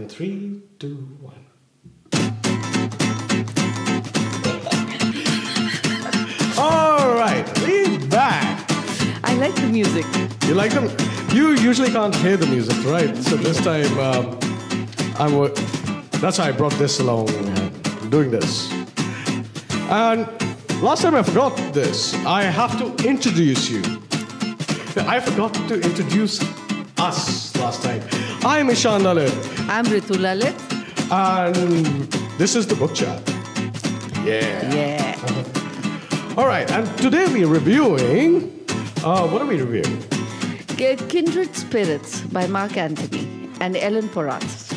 In 3, 2, 1. All right, we're back. I like the music. You like them? You usually can't hear the music, right? So this time, that's why I brought this along, doing this. And last time I forgot this. I have to introduce you. I forgot to introduce us last time. I'm Ishan Lalit. I'm Ritu Lalit. And this is the Book Chat. Yeah. All right, and today we're reviewing... what are we reviewing? Kindred Spirits by Mark Anthony and Ellen Porath.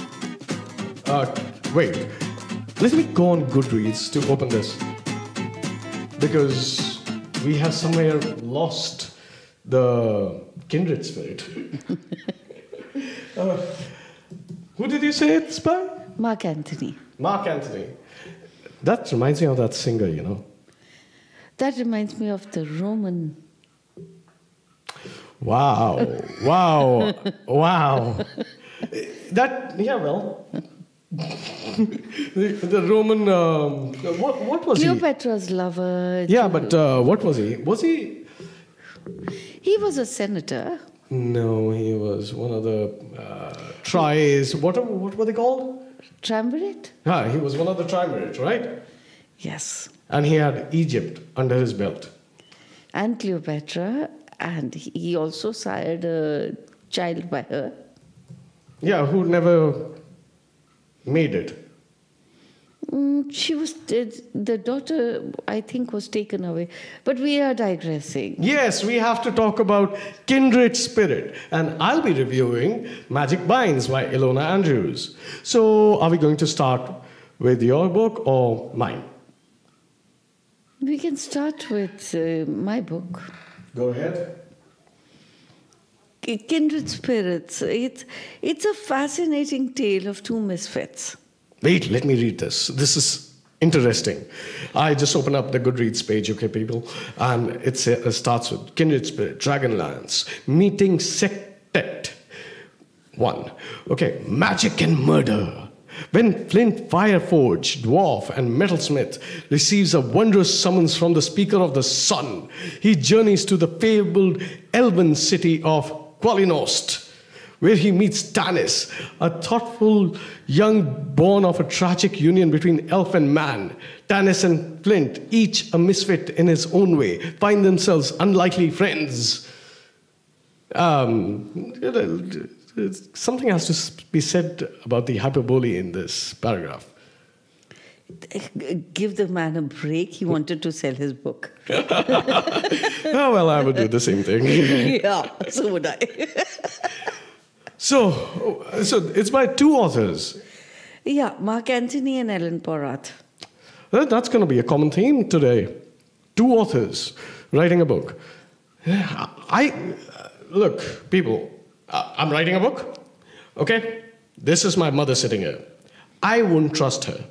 Wait. Let me go on Goodreads to open this. Because we have somewhere lost the Kindred Spirit. Who did you say it's by? Mark Anthony. Mark Anthony. That reminds me of that singer, you know. That reminds me of the Roman. Wow. That, yeah, well. the Roman, what was Cleopatra's lover. Yeah, but what was he? Was he? He was a senator. No, he was one of the tries. What were they called? Triumvirate? He was one of the triumvirate, right? Yes. And he had Egypt under his belt. And Cleopatra, and he also sired a child by her. Yeah, who never made it. She was the daughter, I think, was taken away. But we are digressing. Yes, we have to talk about Kindred Spirit. And I'll be reviewing Magic Binds by Ilona Andrews. So are we going to start with your book or mine? We can start with my book. Go ahead. Kindred Spirits. It's a fascinating tale of two misfits. Wait, let me read this. This is interesting. I just opened up the Goodreads page, okay, people? And it starts with Kindred Spirit, Dragonalance, Meeting Sectet 1. Okay, Magic and Murder. When Flint Fireforge, Dwarf, and Metalsmith receives a wondrous summons from the Speaker of the Sun, he journeys to the fabled elven city of Qualinost, where he meets Tanis, a thoughtful young born of a tragic union between elf and man. Tanis and Flint, each a misfit in his own way, find themselves unlikely friends. Something has to be said about the hyperbole in this paragraph. Give the man a break. He wanted to sell his book. Oh, well, I would do the same thing. Yeah, so would I. So it's by two authors. Yeah, Mark Anthony and Ellen Porath. That's going to be a common theme today. Two authors writing a book. Look, people, I'm writing a book, okay? This is my mother sitting here. I wouldn't trust her.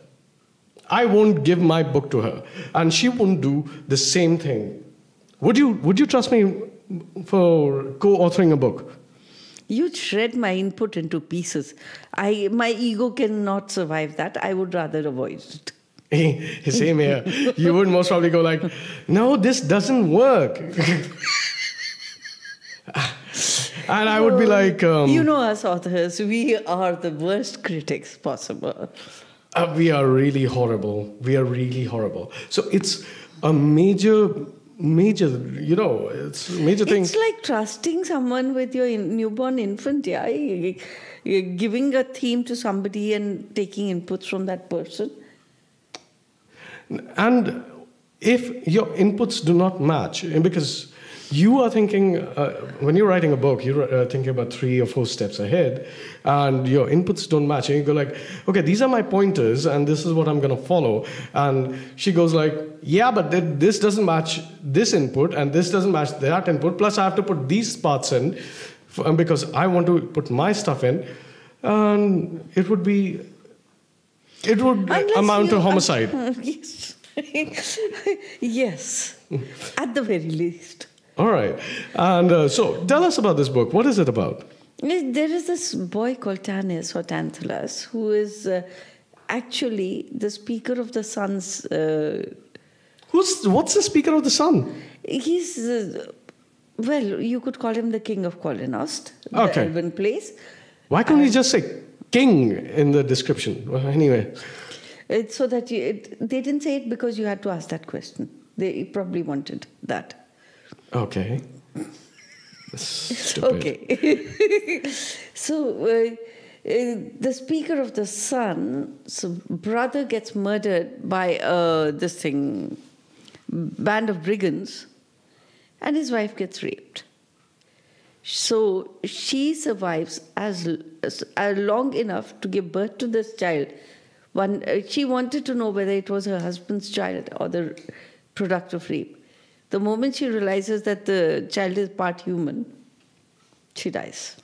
I won't give my book to her. And she wouldn't do the same thing. Would you trust me for co-authoring a book? You'd shred my input into pieces. My ego cannot survive that. I would rather avoid it. Same here. You would most probably go like, no, this doesn't work. And I would be like... you know us authors, we are the worst critics possible. We are really horrible. So it's a major, it's a major thing. It's like trusting someone with your newborn infant, yeah? You're giving a theme to somebody and taking inputs from that person. And if your inputs do not match, because you are thinking, when you're writing a book, you're thinking about 3 or 4 steps ahead, and your inputs don't match, and you go like, okay, these are my pointers, and this is what I'm going to follow. And she goes like, yeah, but this doesn't match this input, and this doesn't match that input, plus I have to put these parts in, because I want to put my stuff in, and it would amount to homicide. Yes. Yes, at the very least. All right. And so tell us about this book. What is it about? There is this boy called Tanis or Tantalus who is actually the speaker of the sun's. What's the speaker of the sun? He's, well, you could call him the king of Kolinost, the Okay. elven place. Why can't you just say king in the description? Well, anyway. It's so that they didn't say it because you had to ask that question. They probably wanted that. Okay. That's stupid. Okay. So the speaker of the sun's brother gets murdered by band of brigands, and his wife gets raped. So she survives as long enough to give birth to this child. She wanted to know whether it was her husband's child or the product of rape. The moment she realizes that the child is part human, she dies.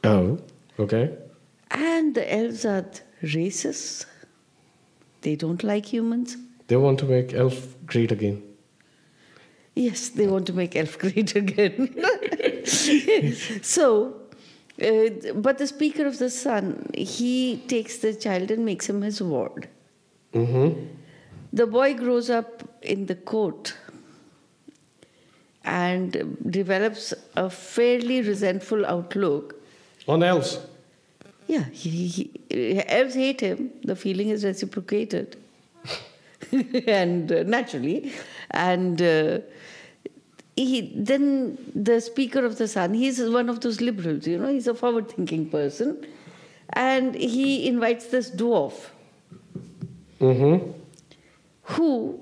Oh, okay. And the elves are racist. They don't like humans. They want to make elf great again. Yes, they want to make elf great again. So, but the speaker of the sun, he takes the child and makes him his ward. Mm-hmm. The boy grows up in the court and develops a fairly resentful outlook. On elves. Yeah, elves hate him. The feeling is reciprocated. And naturally. And then the speaker of the sun, he's one of those liberals, he's a forward-thinking person. And he invites this dwarf. Mm-hmm. Who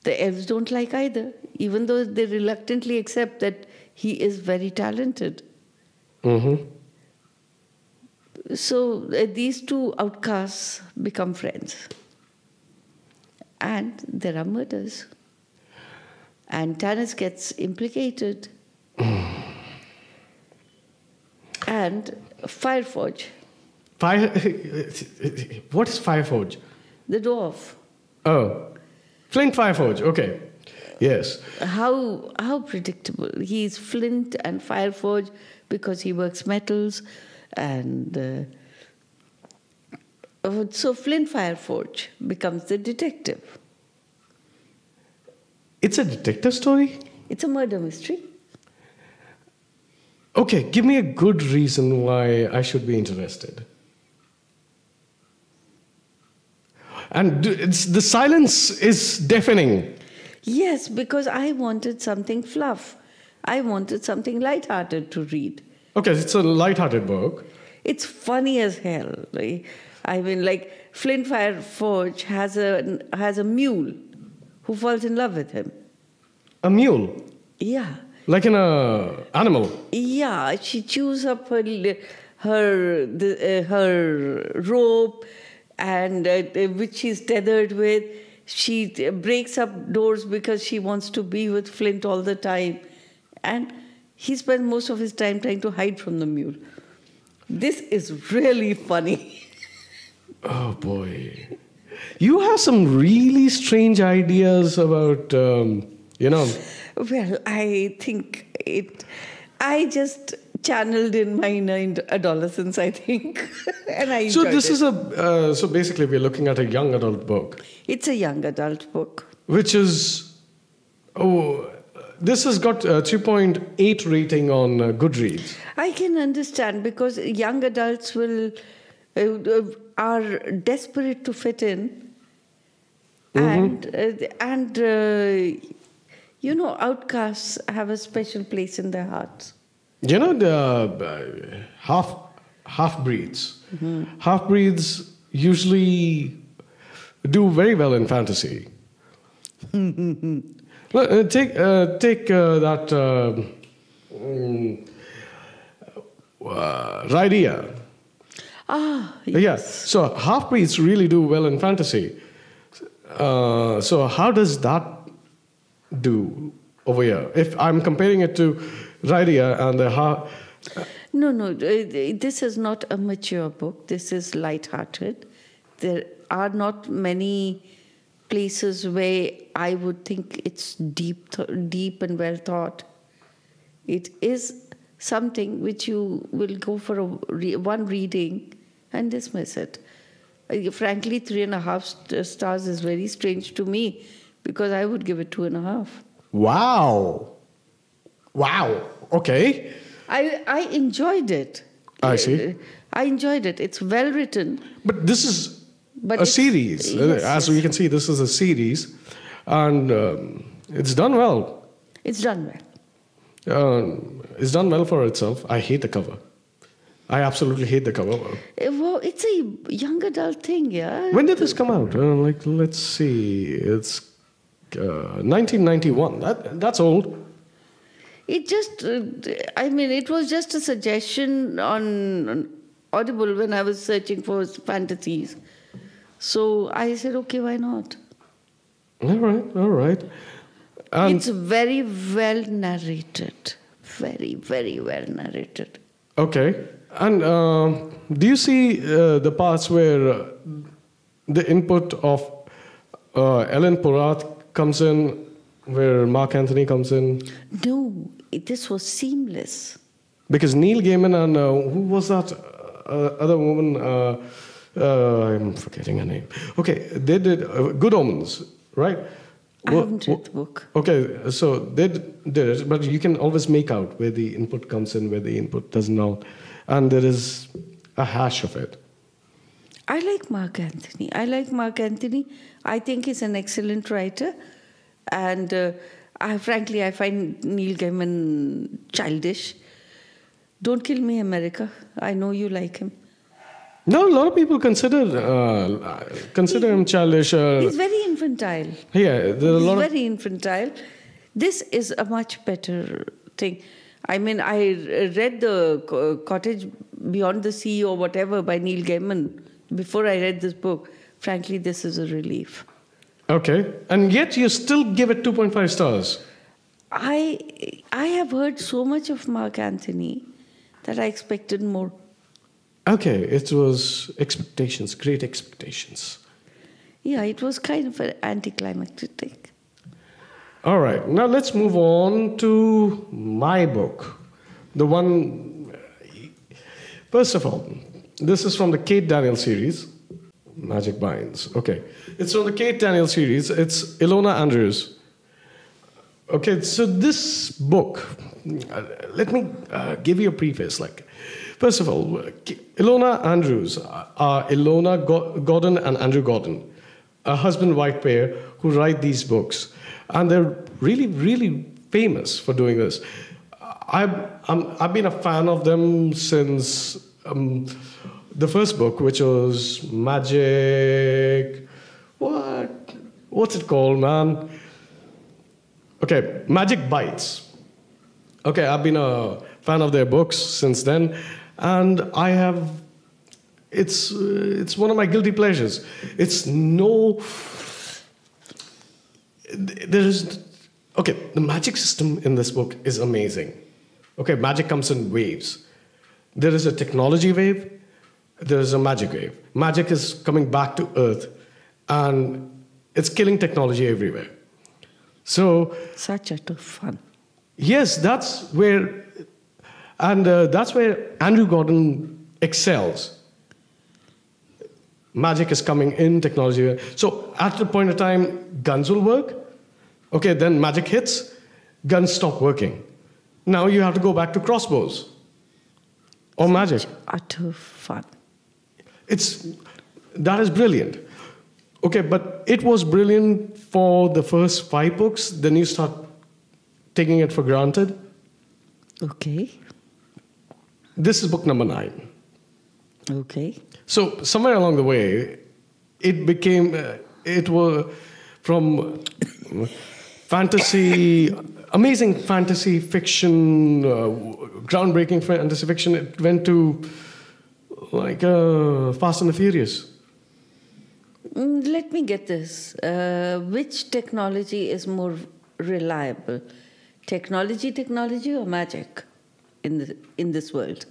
the elves don't like either, even though they reluctantly accept that he is very talented. Mm-hmm. So these two outcasts become friends. And there are murders. And Tanis gets implicated. And Fireforge. What is Fireforge? The dwarf. Oh, Flint Fireforge. Okay, yes. How predictable. He's Flint and Fireforge because he works metals. And so Flint Fireforge becomes the detective. It's a detective story? It's a murder mystery. Okay, give me a good reason why I should be interested. And the silence is deafening. Yes, because I wanted something fluff. I wanted something lighthearted to read. Okay, it's a light-hearted book. It's funny as hell. Right? I mean, like Flint Fireforge has a mule who falls in love with him. A mule? Yeah. Like an animal? Yeah, she chews up her rope, and which she's tethered with. She breaks up doors because she wants to be with Flint all the time. And he spends most of his time trying to hide from the mule. This is really funny. Oh, boy. You have some really strange ideas about, Well, I think I just channeled in my inner adolescence, I think. And I enjoyed this it. is so basically we're looking at a young adult book. It's a young adult book. Which is, this has got a 2.8 rating on Goodreads. I can understand because young adults are desperate to fit in, and outcasts have a special place in their hearts. You know, the half-breeds. Mm-hmm. Half-breeds usually do very well in fantasy. Well, take that Rydea. Ah, yes. Yeah, so half-breeds really do well in fantasy. So how does that do over here? If I'm comparing it to Rydea and the No, this is not a mature book. This is light-hearted. There are not many places where I would think it's deep and well thought. It is something which you will go for one reading and dismiss it. Frankly, 3.5 stars is very strange to me because I would give it 2.5. Wow. Wow. Okay. I enjoyed it. I see. I enjoyed it. It's well written. But this is But a it's- series. yes, As yes. we can see, this is a series. And it's done well. It's done well. It's done well for itself. I hate the cover. I absolutely hate the cover. Well, it's a young adult thing, yeah. When did this come out? Let's see. It's 1991. That's old. It just, it was just a suggestion on Audible when I was searching for fantasies. So I said, okay, why not? All right. It's very well narrated. Very, very well narrated. Okay. And do you see the parts where the input of Ellen Porath comes in, where Mark Anthony comes in? No, this was seamless. Because Neil Gaiman and who was that other woman? I'm forgetting her name. Okay, they did Good Omens, right? I haven't read the book. Okay, so they did it, but you can always make out where the input comes in, where the input does not. And there is a hash of it. I like Mark Anthony. I think he's an excellent writer. And frankly, I find Neil Gaiman childish. Don't kill me, America. I know you like him. No, a lot of people consider him childish. He's very infantile. Yeah, there are a lot He's of... very infantile. This is a much better thing. I read the Cottage Beyond the Sea or whatever by Neil Gaiman before I read this book. Frankly, this is a relief. Okay, and yet you still give it 2.5 stars. I have heard so much of Mark Anthony that I expected more. Okay, it was expectations, great expectations. Yeah, it was kind of an anticlimactic. All right, now let's move on to my book. The one, first of all, this is from the Kate Daniel series, Magic Binds. Okay, it's from the Kate Daniel series. It's Ilona Andrews. Okay, so this book, let me give you a preface. First of all, Ilona Andrews are Ilona Gordon and Andrew Gordon, a husband-wife pair who write these books. And they're really, really famous for doing this. I've been a fan of them since the first book, which was Magic... What's it called, man? Okay, Magic Bites. Okay, I've been a fan of their books since then. And it's one of my guilty pleasures. The magic system in this book is amazing. Okay, magic comes in waves. There is a technology wave, there is a magic wave. Magic is coming back to Earth, and it's killing technology everywhere. So... Such utter fun. Yes, that's where Andrew Gordon excels. Magic is coming in, technology. So at the point of time, guns will work. Okay, then magic hits, guns stop working. Now you have to go back to crossbows or magic. Such utter fun. That is brilliant. Okay, but it was brilliant for the first 5 books. Then you start taking it for granted. Okay. This is book number 9. Okay. So somewhere along the way, it was from fantasy, amazing fantasy fiction, groundbreaking fantasy fiction. It went to Fast and the Furious. Let me get this. Which technology is more reliable? Technology or magic in this world?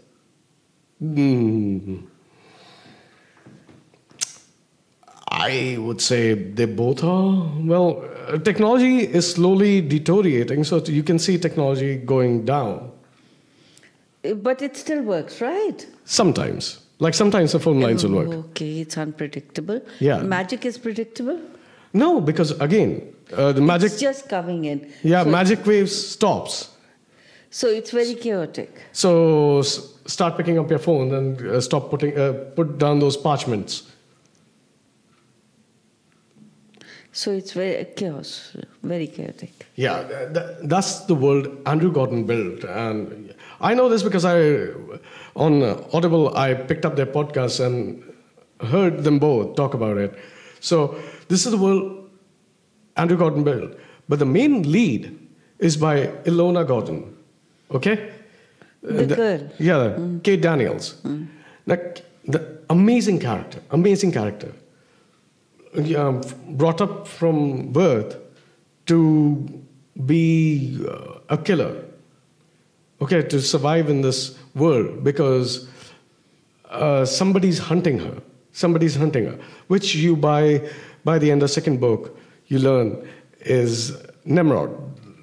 I would say they both are. Well, technology is slowly deteriorating, so you can see technology going down. But it still works, right? Sometimes. Like sometimes the phone lines will work. Okay, it's unpredictable. Yeah. Magic is predictable? No, because again, the magic. It's just coming in. Yeah, So magic waves stops. So it's very chaotic. So start picking up your phone and put down those parchments. So it's very chaos, very chaotic. Yeah, that's the world Andrew Gordon built, and I know this because on Audible I picked up their podcast and heard them both talk about it. So this is the world Andrew Gordon built, but the main lead is by Ilona Gordon. Okay, The girl. Yeah, Kate Daniels. The amazing character. Brought up from birth to be a killer. Okay, to survive in this world because somebody's hunting her. Which you by the end of second book you learn is Nimrod,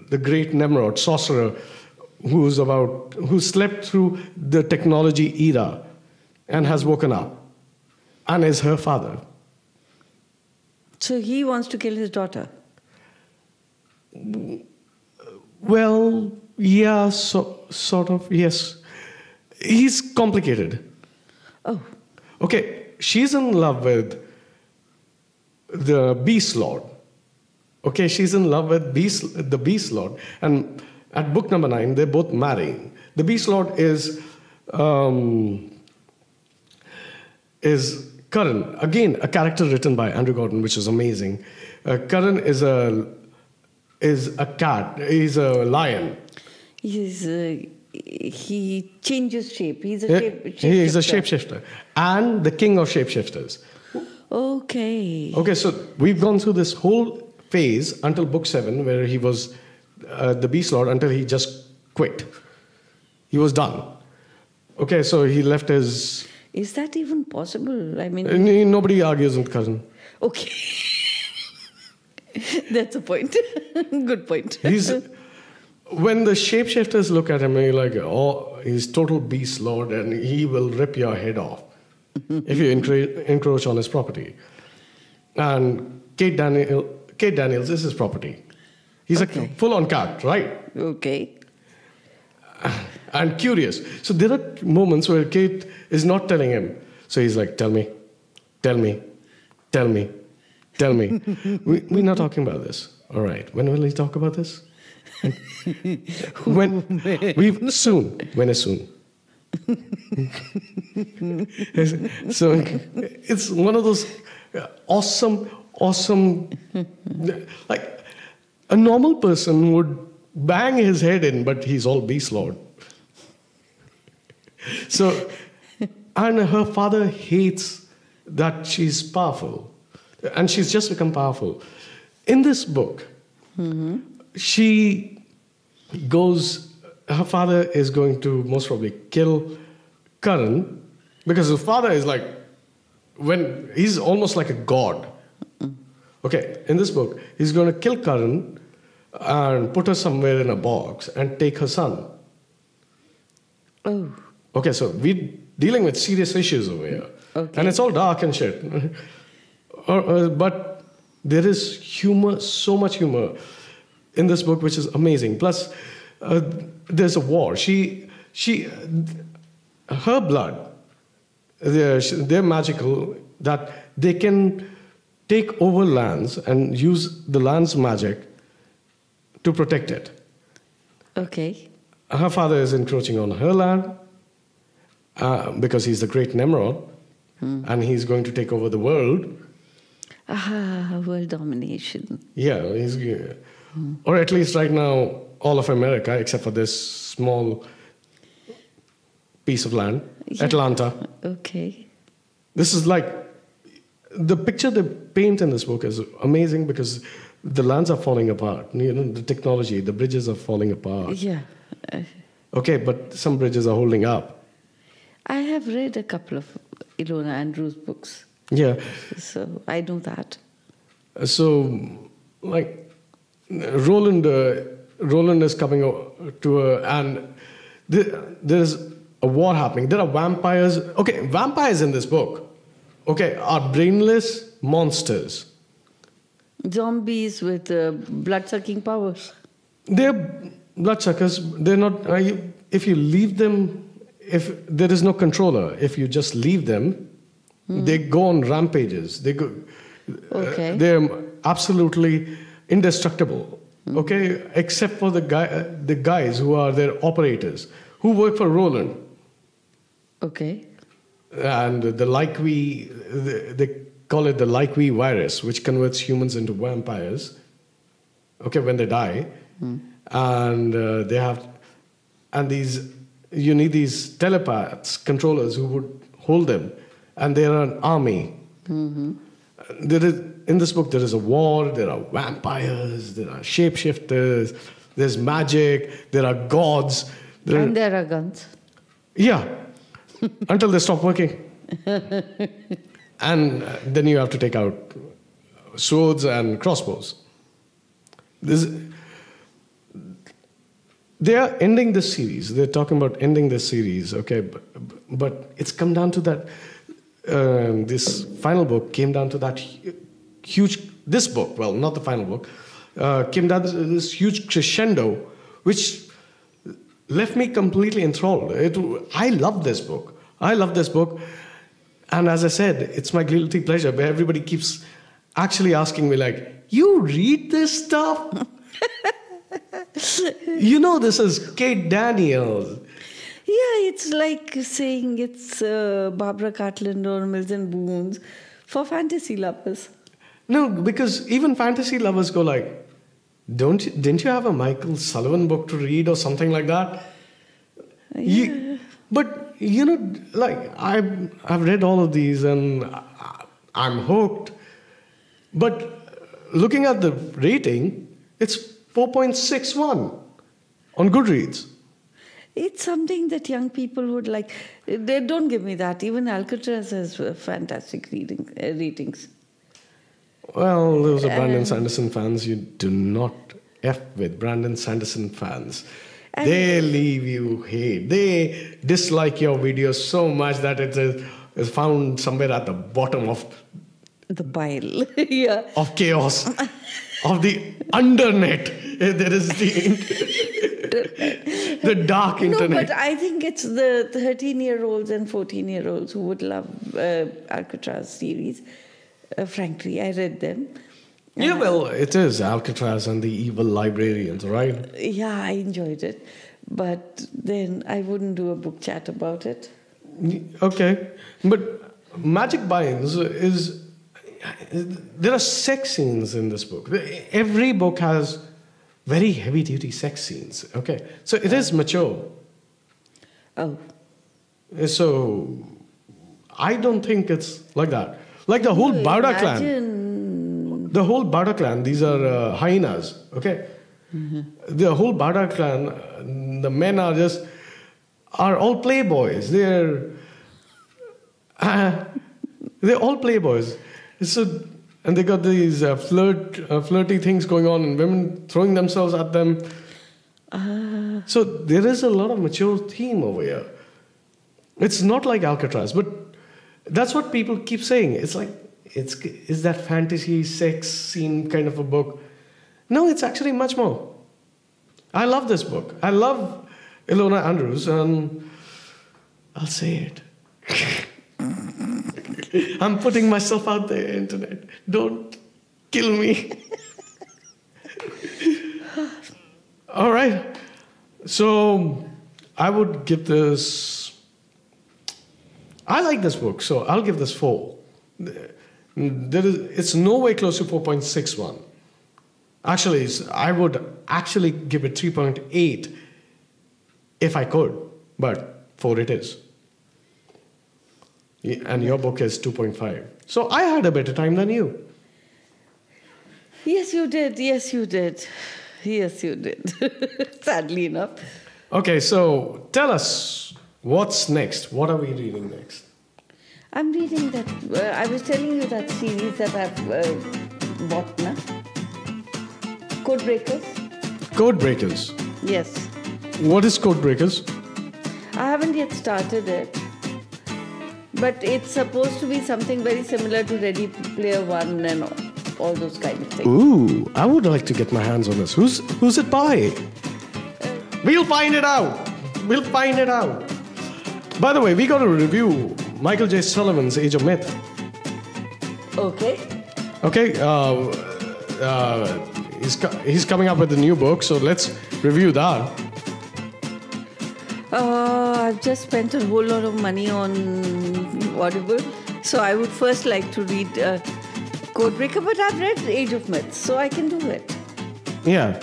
the great Nimrod sorcerer who slept through the technology era and has woken up and is her father. So he wants to kill his daughter. Well, yeah, sort of, yes. He's complicated. Oh. Okay, she's in love with the Beast Lord. Okay, she's in love with the Beast Lord. And at book number 9, they're both marrying. The Beast Lord is Karan. Again, a character written by Andrew Gordon, which is amazing. Karan is a cat. He's a lion. He changes shape. He's a shapeshifter. He's a shapeshifter. And the king of shapeshifters. Okay. Okay, so we've gone through this whole phase until book 7, where he was the Beast Lord, until he just quit. He was done. Okay, so he left his... Is that even possible? I mean... Nobody argues with Karan. Okay. That's a point. Good point. When the shapeshifters look at him, you're like, oh, he's total Beast Lord and he will rip your head off if you encroach on his property. And Kate Daniels is his property. He's a full-on cat, right? Okay. And curious. So there are moments where Kate is not telling him. So he's like, tell me. We're not talking about this. All right. When will we talk about this? When is soon. So it's one of those awesome, like a normal person would bang his head in, but he's all Beast Lord. So, and her father hates that she's powerful, and she's just become powerful. In this book, her father is going to most probably kill Karan, because his father is like, he's almost like a god. Okay, in this book, he's going to kill Karan and put her somewhere in a box and take her son. Oh. Okay, so we're dealing with serious issues over here. Okay. And it's all dark and shit. But there is humor, so much humor in this book, which is amazing. Plus, there's a war. Her blood, they're magical, that they can take over lands and use the land's magic to protect it. Okay. Her father is encroaching on her land because he's the great Nimrod, and he's going to take over the world. World domination. Yeah, or at least right now, all of America, except for this small piece of land, Atlanta. Okay. This is like, the picture they paint in this book is amazing because the lands are falling apart. The technology, the bridges are falling apart. Yeah. Okay, but some bridges are holding up. I have read a couple of Ilona Andrews books. Yeah. So I know that. So, like, Roland is coming to her, and there's a war happening. There are vampires. Okay, vampires in this book, okay, are brainless monsters. Zombies with blood-sucking powers. They're bloodsuckers. They're not. If you leave them, if there is no controller, if you just leave them, they go on rampages. They go. Okay. They're absolutely indestructible. Okay, except for the guys who are their operators, who work for Roland. Okay. And they call it the Like-We virus, which converts humans into vampires. Okay, when they die, and you need these telepaths, controllers who would hold them, and they are an army. In this book, there is a war. There are vampires. There are shapeshifters. There's magic. There are gods. And there are guns. Yeah, until they stop working. And then you have to take out swords and crossbows. They are ending this series. They're talking about ending this series, okay? But it's come down to that. This final book came down to that huge. This book, well, not the final book, came down to this huge crescendo, which left me completely enthralled. I love this book. And as I said, it's my guilty pleasure, but everybody keeps actually asking me, like, you read this stuff? This is Kate Daniels. Yeah, it's like saying it's Barbara Cartland or Milton Boons for fantasy lovers. No, because even fantasy lovers go like, didn't you have a Michael Sullivan book to read or something like that? Yeah. But like I've read all of these and I'm hooked. But looking at the rating, it's 4.61 on Goodreads. It's something that young people would like. They don't give me that. Even Alcatraz has fantastic ratings. Well, those are Brandon Sanderson fans. You do not F with Brandon Sanderson fans. They leave you hate. They dislike your videos so much that it is found somewhere at the bottom of the pile. Yeah. Of chaos, of the undernet. There is the dark internet. No, but I think it's the 13-year-olds and 14-year-olds who would love Alcatraz series. Frankly, I read them. Yeah, well, it is Alcatraz and the Evil Librarians, right? Yeah, I enjoyed it. But then I wouldn't do a book chat about it. Okay. But Magic Binds is... There are sex scenes in this book. Every book has very heavy-duty sex scenes. Okay. So it is mature. Oh. So I don't think it's like that. Like the whole Barda clan. The whole Barda clan, these are hyenas, okay? The whole Barda clan, the men are all playboys. They're all playboys. And they got these flirty things going on, and women throwing themselves at them. So there is a lot of mature theme over here. It's not like Alcatraz, but that's what people keep saying. It's like, is that fantasy sex scene kind of a book? No, it's actually much more. I love this book. I love Ilona Andrews, and I'll say it. I'm putting myself out there, internet. Don't kill me. All right. So I would give this... I like this book, so I'll give this 4. It's no way close to 4.61. Actually, I would actually give it 3.8 if I could, but 4 it is. And your book is 2.5. So I had a better time than you. Yes, you did. Yes, you did. Yes, you did. Sadly enough. Okay, so tell us, what's next? What are we reading next? I'm reading that. I was telling you that series that I've bought now. Code Breakers. Code Breakers. Yes. What is Code Breakers? I haven't yet started it. But it's supposed to be something very similar to Ready Player One and all those kind of things. Ooh, I would like to get my hands on this. Who's it by? We'll find it out. We'll find it out. By the way, we got to review Michael J. Sullivan's Age of Myth. Okay. Okay, he's coming up with a new book, so let's review that. I've just spent a whole lot of money on Audible, so I would first like to read Codebreaker, but I've read Age of Myths, so I can do it. Yeah.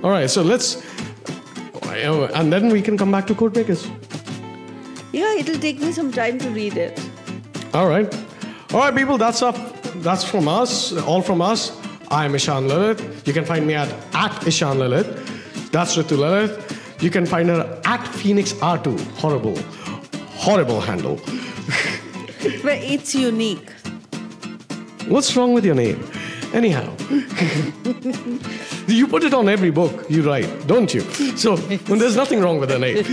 All right, so let's... And then we can come back to Codebreakers. Yeah, it'll take me some time to read it. All right. All right, people, that's from us, all from us. I'm Ishan Lilith. You can find me at Ishan Lilith. That's Ritu Lilith. You can find her at Phoenix R2. Horrible handle. But it's unique. What's wrong with your name? Anyhow, you put it on every book you write, don't you? So there's nothing wrong with the name.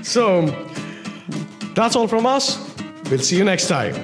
So that's all from us. We'll see you next time.